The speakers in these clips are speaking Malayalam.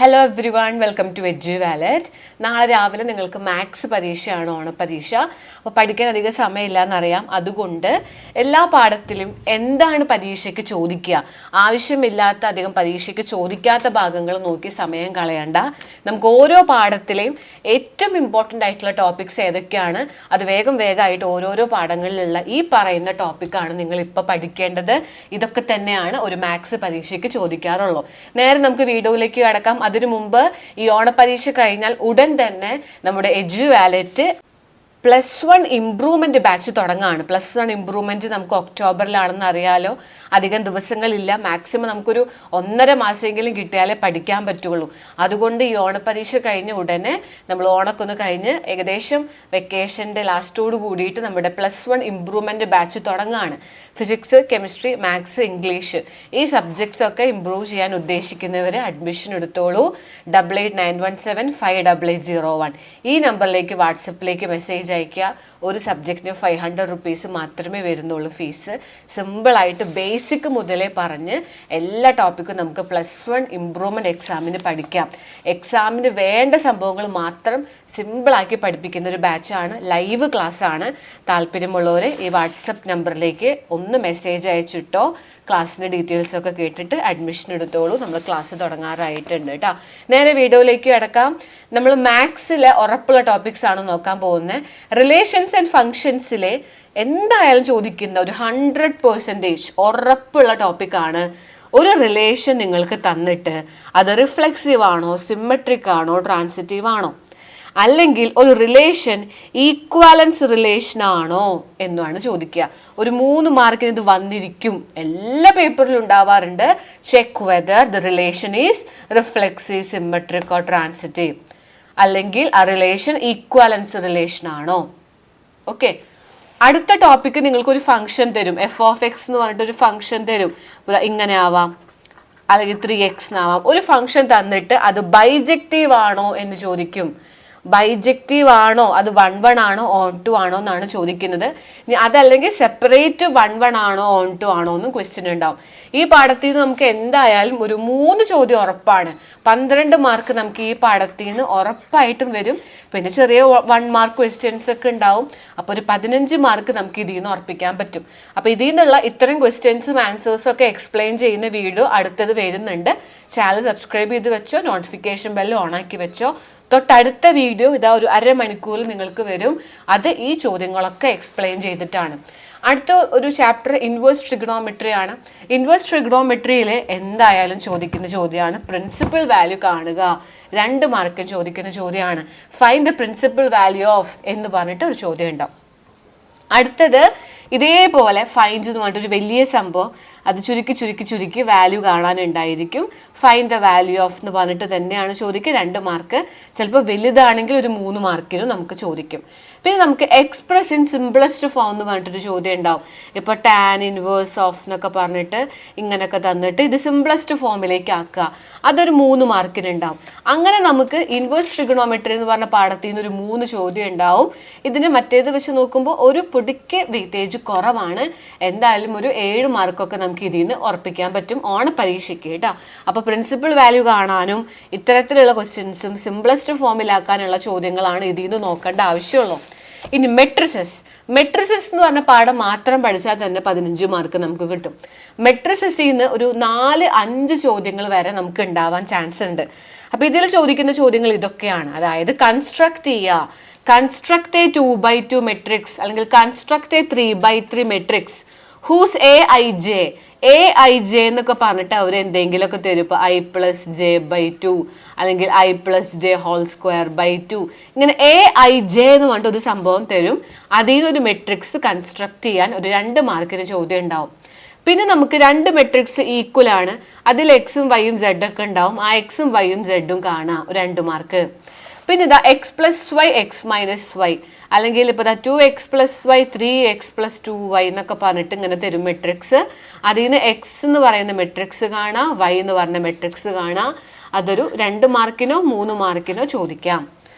Hello everyone, welcome to Edu Wallet. നാളെ രാവിലെ നിങ്ങൾക്ക് മാത്സ് പരീക്ഷയാണ്, ഓണപ്പരീക്ഷ. അപ്പോൾ പഠിക്കാൻ അധികം സമയമില്ല എന്നറിയാം. അതുകൊണ്ട് എല്ലാ പാഠത്തിലും എന്താണ് പരീക്ഷയ്ക്ക് ചോദിക്കുക, ആവശ്യമില്ലാത്ത അധികം പരീക്ഷയ്ക്ക് ചോദിക്കാത്ത ഭാഗങ്ങൾ നോക്കി സമയം കളയണ്ട. നമുക്ക് ഓരോ പാഠത്തിലെയും ഏറ്റവും ഇമ്പോർട്ടൻ്റ് ആയിട്ടുള്ള ടോപ്പിക്സ് ഏതൊക്കെയാണ്, അത് വേഗമായിട്ട് ഓരോരോ പാഠങ്ങളിലുള്ള ഈ പറയുന്ന ടോപ്പിക്കാണ് നിങ്ങൾ ഇപ്പോൾ പഠിക്കേണ്ടത്. ഇതൊക്കെ തന്നെയാണ് ഒരു മാത്സ് പരീക്ഷയ്ക്ക് ചോദിക്കാറുള്ളൂ. നേരെ നമുക്ക് വീഡിയോയിലേക്ക് കടക്കാം. അതിനു മുമ്പ് ഈ ഓണപരീക്ഷ കഴിഞ്ഞാൽ ഉടൻ തന്നെ നമ്മുടെ എഡ്ജു വാലറ്റ് +1 ഇംപ്രൂവ്മെന്റ് ബാച്ച് തുടങ്ങാണ്. +1 ഇംപ്രൂവ്മെന്റ് നമുക്ക് ഒക്ടോബറിലാണെന്ന് അറിയാലോ. അധികം ദിവസങ്ങളില്ല, മാക്സിമം നമുക്കൊരു 1.5 മാസമെങ്കിലും കിട്ടിയാലേ പഠിക്കാൻ പറ്റുള്ളൂ. അതുകൊണ്ട് ഈ ഓണപരീക്ഷ കഴിഞ്ഞ ഉടനെ നമ്മൾ ഓണക്കൊന്ന് കഴിഞ്ഞ് ഏകദേശം വെക്കേഷൻ്റെ ലാസ്റ്റോട് കൂടിയിട്ട് നമ്മുടെ +1 ഇംപ്രൂവ്മെന്റ് ബാച്ച് തുടങ്ങാണ്. ഫിസിക്സ്, കെമിസ്ട്രി, മാത്സ്, ഇംഗ്ലീഷ് ഈ സബ്ജക്ട്സ് ഒക്കെ ഇംപ്രൂവ് ചെയ്യാൻ ഉദ്ദേശിക്കുന്നവർ അഡ്മിഷൻ എടുത്തോളൂ. 8891758801 ഈ നമ്പറിലേക്ക് വാട്സപ്പിലേക്ക് മെസ്സേജ് അയക്കുക. ഒരു സബ്ജക്റ്റിന് 500 റുപ്പീസ് മാത്രമേ വരുന്നുള്ളൂ ഫീസ്. സിമ്പിളായിട്ട് ബേസിക് മുതലേ പറഞ്ഞ് എല്ലാ ടോപ്പിക്കും നമുക്ക് +1 ഇംപ്രൂവ്മെന്റ് എക്സാമിന് പഠിക്കാം. എക്സാമിന് വേണ്ട സംഭവങ്ങൾ മാത്രം സിമ്പിളാക്കി പഠിപ്പിക്കുന്ന ഒരു ബാച്ചാണ്, ലൈവ് ക്ലാസ് ആണ്. താല്പര്യമുള്ളവർ ഈ വാട്സപ്പ് നമ്പറിലേക്ക് ഒന്ന് മെസ്സേജ് അയച്ചിട്ടോ, ക്ലാസ്സിൻ്റെ ഡീറ്റെയിൽസ് ഒക്കെ കേട്ടിട്ട് അഡ്മിഷൻ എടുത്തോളൂ. നമ്മൾ ക്ലാസ് തുടങ്ങാറായിട്ടുണ്ട് കേട്ടോ. നേരെ വീഡിയോയിലേക്ക് കിടക്കാം. നമ്മൾ മാത്സിലെ ഉറപ്പുള്ള ടോപ്പിക്സ് ആണ് നോക്കാൻ പോകുന്നത്. റിലേഷൻസ് ആൻഡ് ഫങ്ഷൻസിലെ എന്തായാലും ചോദിക്കുന്ന ഒരു 100% ഉറപ്പുള്ള ടോപ്പിക്കാണ്. ഒരു റിലേഷൻ നിങ്ങൾക്ക് തന്നിട്ട് അത് റിഫ്ലെക്സീവ് ആണോ, സിമ്മട്രിക് ആണോ, ട്രാൻസിറ്റീവ് ആണോ, അല്ലെങ്കിൽ ഒരു റിലേഷൻ ഈക്വാലൻസ് റിലേഷൻ ആണോ എന്നാണ് ചോദിക്കുക. ഒരു 3 മാർക്കിന് ഇത് വന്നിരിക്കും, എല്ലാ പേപ്പറിലും ഉണ്ടാവാറുണ്ട്. Check whether the relation is reflexive, symmetric or transitive, അല്ലെങ്കിൽ ആ റിലേഷൻ ഈക്വാലൻസ് റിലേഷൻ ആണോ. ഓക്കെ, അടുത്ത ടോപ്പിക്ക് നിങ്ങൾക്ക് ഒരു ഫംഗ്ഷൻ തരും, f(x) എന്ന് പറഞ്ഞിട്ട് ഒരു ഫംഗ്ഷൻ തരും. ഇങ്ങനെ ആവാം, അല്ലെങ്കിൽ 3x എന്നാവാം. ഒരു ഫംഗ്ഷൻ തന്നിട്ട് അത് ബൈജക്റ്റീവ് ആണോ എന്ന് ചോദിക്കും. ബൈജക്റ്റീവ് ആണോ, അത് 1 ആണോ, ഓൺ 2 ആണോ എന്നാണ് ചോദിക്കുന്നത്. ഇനി അതല്ലെങ്കിൽ സെപ്പറേറ്റ് 1 ആണോ, ഓൺ 2 ആണോ എന്നും ക്വസ്റ്റ്യൻ ഉണ്ടാവും. ഈ പാഠത്തിൽ നിന്ന് നമുക്ക് എന്തായാലും ഒരു 3 ചോദ്യം ഉറപ്പാണ്. 12 മാർക്ക് നമുക്ക് ഈ പാഠത്തിൽ നിന്ന് ഉറപ്പായിട്ടും വരും. പിന്നെ ചെറിയ 1 മാർക്ക് ക്വസ്റ്റ്യൻസ് ഒക്കെ ഉണ്ടാവും. അപ്പോൾ ഒരു 15 മാർക്ക് നമുക്ക് ഇതിൽ നിന്ന് ഉറപ്പിക്കാൻ പറ്റും. അപ്പോൾ ഇതിൽ നിന്നുള്ള ഇത്തരം ക്വസ്റ്റ്യൻസും ആൻസേഴ്സും ഒക്കെ എക്സ്പ്ലെയിൻ ചെയ്യുന്ന വീഡിയോ അടുത്തത് വരുന്നുണ്ട്. ചാനൽ സബ്സ്ക്രൈബ് ചെയ്ത് വെച്ചോ, നോട്ടിഫിക്കേഷൻ ബെല്ല് ഓൺ ആക്കി വെച്ചോ. തൊട്ടടുത്ത വീഡിയോ ഇതാ ഒരു അരമണിക്കൂറിൽ നിങ്ങൾക്ക് വരും. അത് ഈ ചോദ്യങ്ങളൊക്കെ എക്സ്പ്ലെയിൻ ചെയ്തിട്ടാണ്. അടുത്ത ഒരു ചാപ്റ്റർ ഇൻവേഴ്സ് ട്രിഗണോമെട്രി ആണ്. ഇൻവേഴ്സ് ട്രിഗണോമെട്രിയിൽ എന്തായാലും ചോദിക്കുന്ന ചോദ്യമാണ് പ്രിൻസിപ്പൽ വാല്യൂ കാണുക. 2 മാർക്ക് ചോദിക്കുന്ന ചോദ്യമാണ്. Find the principal value of എന്ന് പറഞ്ഞിട്ട് ഒരു ചോദ്യം ഉണ്ടാവും. അടുത്തത് ഇതേപോലെ ഫൈൻഡ് എന്ന് പറഞ്ഞിട്ടൊരു വലിയ സംഭവം, അത് ചുരുക്കി വാല്യൂ കാണാനുണ്ടായിരിക്കും. ഫൈൻഡ് ദ വാല്യൂ ഓഫ് എന്ന് പറഞ്ഞിട്ട് തന്നെയാണ് ചോദിക്കുക. 2 മാർക്ക്. ചിലപ്പോൾ വലുതാണെങ്കിൽ ഒരു 3 മാർക്കിനും നമുക്ക് ചോദിക്കും. പിന്നെ നമുക്ക് എക്സ്പ്രസ് ഇൻ സിംപ്ലസ്റ്റ് ഫോം എന്ന് പറഞ്ഞിട്ടൊരു ചോദ്യം ഉണ്ടാവും. ഇപ്പോൾ ടാൻ ഇൻവേഴ്സ് ഓഫ് എന്നൊക്കെ പറഞ്ഞിട്ട് ഇങ്ങനെയൊക്കെ തന്നിട്ട് ഇത് സിംപ്ലസ്റ്റ് ഫോമിലേക്ക് ആക്കുക, അതൊരു 3 മാർക്കിന് ഉണ്ടാവും. അങ്ങനെ നമുക്ക് ഇൻവേഴ്സ് ട്രിഗണോമെട്രി എന്ന് പറഞ്ഞ പാഠത്തിൽ നിന്ന് ഒരു 3 ചോദ്യം ഉണ്ടാവും. ഇതിന് മറ്റേത് വെച്ച് നോക്കുമ്പോൾ ഒരു പൊടിക്ക് വെയിറ്റേജ് കുറവാണ്. എന്തായാലും ഒരു 7 മാർക്കൊക്കെ നമുക്ക് ഇതിൽ നിന്ന് ഉറപ്പിക്കാൻ പറ്റും ഓണപരീക്ഷയ്ക്ക് കേട്ടോ. അപ്പോൾ പ്രിൻസിപ്പൽ വാല്യൂ കാണാനും ഇത്തരത്തിലുള്ള ക്വസ്റ്റ്യൻസും സിംപ്ലസ്റ്റ് ഫോമിലാക്കാനുള്ള ചോദ്യങ്ങളാണ് ഇതിൽ നിന്ന് നോക്കേണ്ട ആവശ്യമുള്ളൂ. ഇനി മെട്രിസസ് എന്ന് പറഞ്ഞ പാഠം മാത്രം പഠിച്ചാൽ തന്നെ 15 മാർക്ക് നമുക്ക് കിട്ടും. മെട്രിസസിൽ നിന്ന് ഒരു 4-5 ചോദ്യങ്ങൾ വരെ നമുക്ക് ഉണ്ടാവാൻ ചാൻസ് ഉണ്ട്. അപ്പൊ ഇതിൽ ചോദിക്കുന്ന ചോദ്യങ്ങൾ ഇതൊക്കെയാണ്. അതായത് കൺസ്ട്രക്ട് ചെയ്യുക, കൺസ്ട്രക്ട് എ 2x2 മെട്രിക്സ്, അല്ലെങ്കിൽ construct a 3x3 matrix whose AIJ എന്നൊക്കെ പറഞ്ഞിട്ട് അവർ എന്തെങ്കിലുമൊക്കെ തരും. ഇപ്പോൾ I+J/2 അല്ലെങ്കിൽ I+J²/2 ഇങ്ങനെ AIJ എന്ന് പറഞ്ഞിട്ട് ഒരു സംഭവം തരും. അതിൽ നിന്നൊരു മെട്രിക്സ് കൺസ്ട്രക്ട് ചെയ്യാൻ ഒരു 2 മാർക്കിന് ചോദ്യം ഉണ്ടാവും. പിന്നെ നമുക്ക് 2 മെട്രിക്സ് ഈക്വൽ ആണ്, അതിൽ എക്സും വൈയും സെഡ് ഒക്കെ ഉണ്ടാവും. ആ എക്സും വൈയും സെഡും കാണാം, 2 മാർക്ക്. പിന്നെ ഇതാ x+y x-y, അല്ലെങ്കിൽ ഇപ്പോൾ 2x+y 3x+2y എന്നൊക്കെ പറഞ്ഞിട്ട് ഇങ്ങനെ തരും മെട്രിക്സ്. അതിൽ നിന്ന് എക്സ് എന്ന് പറയുന്ന മെട്രിക്സ് കാണാം, വൈ എന്ന് പറഞ്ഞ മെട്രിക്സ് കാണാം. അതൊരു 2 മാർക്കിനോ 3 മാർക്കിനോ ചോദിക്കാം.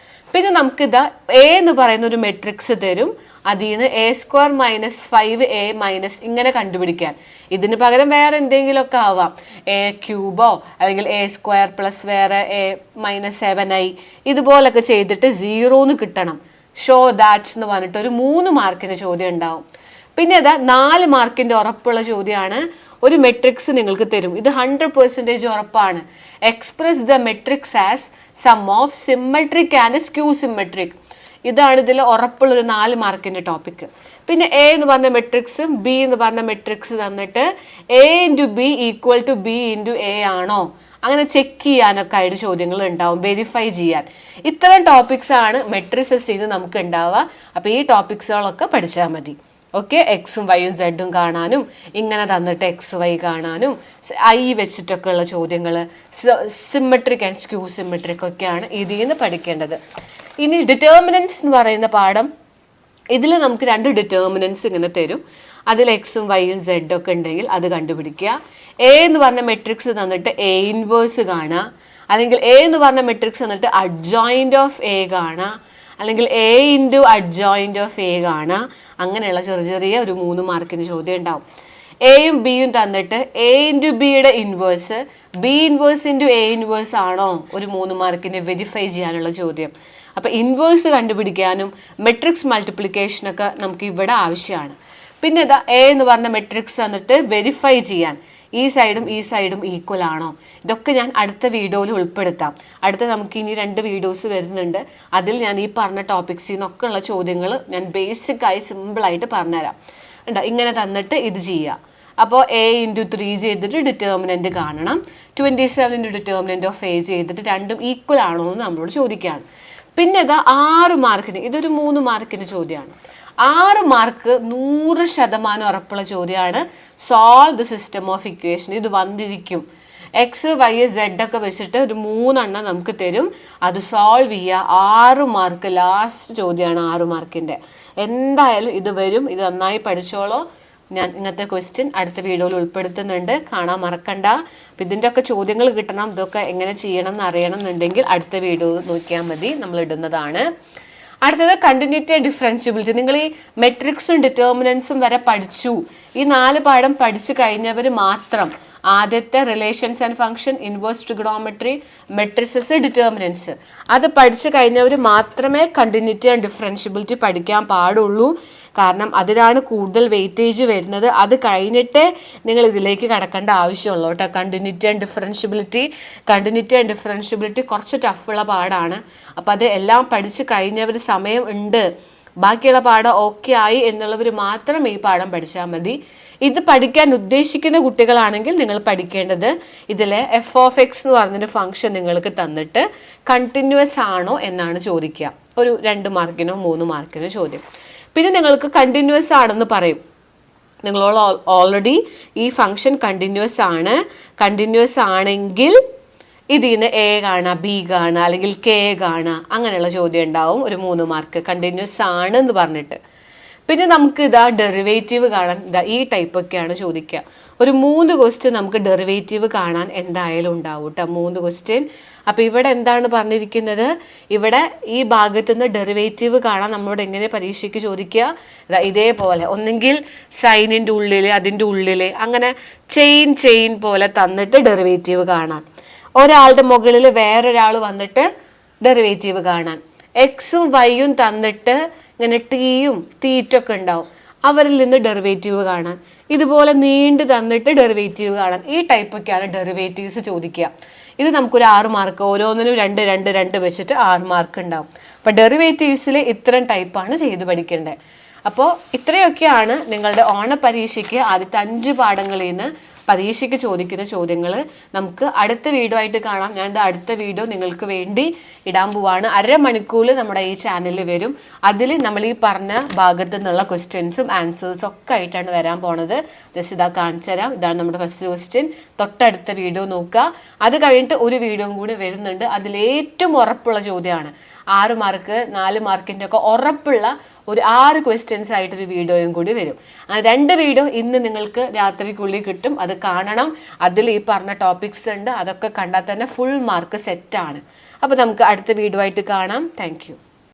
പിന്നെ നമുക്കിതാ എ എന്ന് പറയുന്ന ഒരു മെട്രിക്സ് തരും. അതിൽ നിന്ന് A² - 5A- ഇങ്ങനെ കണ്ടുപിടിക്കാൻ. ഇതിന് പകരം വേറെ എന്തെങ്കിലുമൊക്കെ ആവാം, A³ അല്ലെങ്കിൽ A² പ്ലസ് വേറെ A-7i ഇതുപോലൊക്കെ ചെയ്തിട്ട് 0 കിട്ടണം. ഷോ ദാറ്റ് എന്ന് പറഞ്ഞിട്ട് ഒരു 3 മാർക്കിന്റെ ചോദ്യം ഉണ്ടാവും. പിന്നെ അതാ 4 മാർക്കിന്റെ ഉറപ്പുള്ള ചോദ്യമാണ്. ഒരു മെട്രിക്സ് നിങ്ങൾക്ക് തരും. ഇത് 100% ഉറപ്പാണ്. Express the matrix as sum of symmetric and skew symmetric. ഇതാണ് ഇതിൽ ഉറപ്പുള്ള ഒരു 4 മാർക്കിന്റെ ടോപ്പിക്. പിന്നെ എ എന്ന് പറഞ്ഞ മെട്രിക്സും ബി എന്ന് പറഞ്ഞ മെട്രിക്സ് തന്നിട്ട് A×B = B×A ആണോ അങ്ങനെ ചെക്ക് ചെയ്യാനൊക്കെ ആയിട്ട് ചോദ്യങ്ങൾ ഉണ്ടാവും, വെരിഫൈ ചെയ്യാൻ. ഇത്തരം ടോപ്പിക്സ് ആണ് മെട്രിസസിൽ നിന്ന് നമുക്ക് ഉണ്ടാവുക. അപ്പൊ ഈ ടോപ്പിക്സുകളൊക്കെ പഠിച്ചാൽ മതി. ഓക്കെ, എക്സും വൈയും സെഡും കാണാനും ഇങ്ങനെ തന്നിട്ട് XY കാണാനും ഐ വെച്ചിട്ടൊക്കെ ഉള്ള ചോദ്യങ്ങൾ, സിമെട്രിക് ആൻഡ് സ്ക്യൂ സിമെട്രിക് ഒക്കെയാണ് ഇതിൽ നിന്ന് പഠിക്കേണ്ടത്. ഇനി ഡിറ്റർമിനൻസ് എന്ന് പറയുന്ന പാഠം, ഇതിൽ നമുക്ക് 2 ഡിറ്റർമിനൻസ് ഇങ്ങനെ തരും. അതിൽ എക്സും വൈയും സെഡും ഒക്കെ ഉണ്ടെങ്കിൽ അത് കണ്ടുപിടിക്കുക. എ എന്ന് പറഞ്ഞ മെട്രിക്സ് തന്നിട്ട് A−1 കാണുക, അല്ലെങ്കിൽ എ എന്ന് പറഞ്ഞ മെട്രിക്സ് തന്നിട്ട് അഡ്ജോയിന്റ് ഓഫ് എ കാണുക, അല്ലെങ്കിൽ A×adjoint കാണുക. അങ്ങനെയുള്ള ചെറിയ ഒരു 3 മാർക്കിന് ചോദ്യം ഉണ്ടാവും. എയും ബിയും തന്നിട്ട് A×Bയുടെ ഇൻവേഴ്സ് B−1 ആണോ ഒരു 3 മാർക്കിന് വെരിഫൈ ചെയ്യാനുള്ള ചോദ്യം. അപ്പൊ ഇൻവേഴ്സ് കണ്ടുപിടിക്കാനും മെട്രിക്സ് മൾട്ടിപ്ലിക്കേഷനൊക്കെ നമുക്ക് ഇവിടെ ആവശ്യമാണ്. പിന്നെ ഇതാ എ എന്ന് പറഞ്ഞ മെട്രിക്സ് തന്നിട്ട് വെരിഫൈ ചെയ്യാൻ ഈ സൈഡും ഈക്വൽ ആണോ. ഇതൊക്കെ ഞാൻ അടുത്ത വീഡിയോയിൽ ഉൾപ്പെടുത്താം. അടുത്ത നമുക്ക് ഇനി 2 വീഡിയോസ് വരുന്നുണ്ട്. അതിൽ ഞാൻ ഈ പറഞ്ഞ ടോപ്പിക്സിൽ നിന്നൊക്കെ ഉള്ള ചോദ്യങ്ങൾ ഞാൻ ബേസിക്കായി സിമ്പിളായിട്ട് പറഞ്ഞുതരാം. ഉണ്ടോ, ഇങ്ങനെ തന്നിട്ട് ഇത് ചെയ്യുക. അപ്പോൾ A×3 ചെയ്തിട്ട് ഡിറ്റർമിനന്റ് കാണണം. 27 ഡിറ്റർമിനന്റ് ഓഫ് A ചെയ്തിട്ട് രണ്ടും ഈക്വൽ ആണോ എന്ന് നമ്മളോട് ചോദിക്കുകയാണ്. പിന്നെ ഇതാ 6 മാർക്കിന്, ഇതൊരു 3 മാർക്കിന്റെ ചോദ്യമാണ്. 6 മാർക്ക് 100% ഉറപ്പുള്ള ചോദ്യമാണ്. Solve the system of equation. ഇത് വന്നിരിക്കും. എക്സ് വൈ സെഡ് ഒക്കെ വെച്ചിട്ട് ഒരു 3 എണ്ണം നമുക്ക് തരും. അത് സോൾവ് ചെയ്യുക. 6 മാർക്ക് ലാസ്റ്റ് ചോദ്യമാണ് 6 മാർക്കിന്റെ. എന്തായാലും ഇത് വരും. ഇത് നന്നായി പഠിച്ചോളൂ. ഞാൻ ഇന്നത്തെ ക്വസ്റ്റ്യൻ അടുത്ത വീഡിയോയിൽ ഉൾപ്പെടുത്തുന്നുണ്ട്, കാണാൻ മറക്കണ്ട. അപ്പം ഇതിൻ്റെ ഒക്കെ ചോദ്യങ്ങൾ കിട്ടണം, ഇതൊക്കെ എങ്ങനെ ചെയ്യണം എന്ന് അറിയണം എന്നുണ്ടെങ്കിൽ അടുത്ത വീഡിയോ നോക്കിയാൽ മതി, നമ്മൾ ഇടുന്നതാണ്. അടുത്തത് കണ്ടിന്യൂറ്റി ആൻഡ് ഡിഫറൻഷ്യബിലിറ്റി. നിങ്ങൾ ഈ മെട്രിക്സും ഡിറ്റർമിനൻസും വരെ പഠിച്ചു. ഈ 4 പാഠം പഠിച്ചു കഴിഞ്ഞവർ മാത്രം ആദ്യത്തെ relations and function, inverse trigonometry, matrices, determinants അത് പഠിച്ചു കഴിഞ്ഞവർ മാത്രമേ കണ്ടിന്യൂറ്റി ആൻഡ് ഡിഫറൻഷ്യബിലിറ്റി പഠിക്കാൻ പാടുള്ളൂ. കാരണം അതിലാണ് കൂടുതൽ വെയിറ്റേജ് വരുന്നത്. അത് കഴിഞ്ഞിട്ട് നിങ്ങൾ ഇതിലേക്ക് കടക്കേണ്ട ആവശ്യമുള്ളൂ കേട്ടോ. കണ്ടിന്യൂറ്റി ആൻഡ് ഡിഫറൻഷ്യബിലിറ്റി കുറച്ച് ടഫുള്ള പാടാണ്. അപ്പം അത് എല്ലാം പഠിച്ചു കഴിഞ്ഞവർ സമയം ഉണ്ട്, ബാക്കിയുള്ള പാഠം ഓക്കെ ആയി എന്നുള്ളവർ മാത്രം ഈ പാഠം പഠിച്ചാൽ മതി. ഇത് പഠിക്കാൻ ഉദ്ദേശിക്കുന്ന കുട്ടികളാണെങ്കിൽ നിങ്ങൾ പഠിക്കേണ്ടത് ഇതിലെ f(x) എന്ന് പറഞ്ഞൊരു ഫംഗ്ഷൻ നിങ്ങൾക്ക് തന്നിട്ട് കണ്ടിന്യൂസ് ആണോ എന്നാണ് ചോദിക്കുക. ഒരു 2 മാർക്കിനോ 3 മാർക്കിനോ ചോദ്യം. പിന്നെ നിങ്ങൾക്ക് കണ്ടിന്യൂസ് ആണെന്ന് പറയും. നിങ്ങളോട് ഓൾറെഡി ഈ ഫംഗ്ഷൻ കണ്ടിന്യൂസ് ആണെങ്കിൽ ഇതിൽ നിന്ന് A കാണാം, B കാണാം, അല്ലെങ്കിൽ K കാണാം, അങ്ങനെയുള്ള ചോദ്യം ഉണ്ടാവും. ഒരു 3 മാർക്ക് കണ്ടിന്യൂസ് ആണ് എന്ന് പറഞ്ഞിട്ട്. പിന്നെ നമുക്ക് ഇതാ ഡെറിവേറ്റീവ് കാണാൻ ഈ ടൈപ്പ് ഒക്കെയാണ് ചോദിക്കുക. ഒരു 3 ക്വസ്റ്റ്യൻ നമുക്ക് ഡെറിവേറ്റീവ് കാണാൻ എന്തായാലും ഉണ്ടാവും കേട്ടോ, 3 ക്വസ്റ്റ്യൻ. അപ്പൊ ഇവിടെ എന്താണ് പറഞ്ഞിരിക്കുന്നത്, ഇവിടെ ഈ ഭാഗത്ത് നിന്ന് ഡെറിവേറ്റീവ് കാണാൻ നമ്മളോട് എങ്ങനെ പരീക്ഷയ്ക്ക് ചോദിക്കുക, ഇതേപോലെ ഒന്നെങ്കിൽ സൈനിന്റെ ഉള്ളില് അതിന്റെ ഉള്ളില് അങ്ങനെ ചെയിൻ പോലെ തന്നിട്ട് ഡെറിവേറ്റീവ് കാണാൻ. ഒരാളുടെ മുകളിൽ വേറൊരാൾ വന്നിട്ട് ഡെറിവേറ്റീവ് കാണാൻ. എക്സും വൈയും തന്നിട്ട് ഇങ്ങനെ ടീയും തീറ്റൊക്കെ ഉണ്ടാവും, അവരിൽ നിന്ന് ഡെറിവേറ്റീവ് കാണാൻ. ഇതുപോലെ നീണ്ടു തന്നിട്ട് ഡെറിവേറ്റീവ് കാണാൻ. ഈ ടൈപ്പൊക്കെയാണ് ഡെറിവേറ്റീവ്സ് ചോദിക്കുക. ഇത് നമുക്കൊരു 6 മാർക്ക്, ഓരോന്നിനും 2 വെച്ചിട്ട് 6 മാർക്ക് ഉണ്ടാവും. അപ്പൊ ഡെറിവേറ്റീവ്സിൽ ഇത്തരം ടൈപ്പാണ് ചെയ്ത് പഠിക്കേണ്ടത്. അപ്പോൾ ഇത്രയൊക്കെയാണ് നിങ്ങളുടെ ഓണപരീക്ഷയ്ക്ക് ആദ്യത്തെ 5 പാഠങ്ങളിൽ നിന്ന് പരീക്ഷയ്ക്ക് ചോദിക്കുന്ന ചോദ്യങ്ങൾ. നമുക്ക് അടുത്ത വീഡിയോ ആയിട്ട് കാണാം. ഞാൻ അടുത്ത വീഡിയോ നിങ്ങൾക്ക് വേണ്ടി ഇടാൻ പോവാണ്. 1/2 മണിക്കൂറിൽ നമ്മുടെ ഈ ചാനലിൽ വരും. അതിൽ നമ്മൾ ഈ പറഞ്ഞ ഭാഗത്തു നിന്നുള്ള ക്വസ്റ്റ്യൻസും ആൻസേഴ്സും ഒക്കെ ആയിട്ടാണ് വരാൻ പോണത്. ജസ്റ്റ് ഇതാ കാണിച്ചു തരാം. ഇതാണ് നമ്മുടെ ഫസ്റ്റ് ക്വസ്റ്റ്യൻ. തൊട്ടടുത്ത വീഡിയോ നോക്കുക. അത് കഴിഞ്ഞിട്ട് ഒരു വീഡിയോ കൂടി വരുന്നുണ്ട്. അതിലേറ്റവും ഉറപ്പുള്ള ചോദ്യമാണ്. 6 മാർക്ക് 4 മാർക്കിൻ്റെ ഒക്കെ ഉറപ്പുള്ള ഒരു 6 ക്വസ്റ്റ്യൻസ് ആയിട്ടൊരു വീഡിയോയും കൂടി വരും. 2 വീഡിയോ ഇന്ന് നിങ്ങൾക്ക് രാത്രിക്കുള്ളിൽ കിട്ടും. അത് കാണണം. അതിൽ ഈ പറഞ്ഞ ടോപ്പിക്സ് ഉണ്ട്. അതൊക്കെ കണ്ടാൽ തന്നെ ഫുൾ മാർക്ക് സെറ്റാണ്. അപ്പോൾ നമുക്ക് അടുത്ത വീഡിയോ ആയിട്ട് കാണാം. Thank you.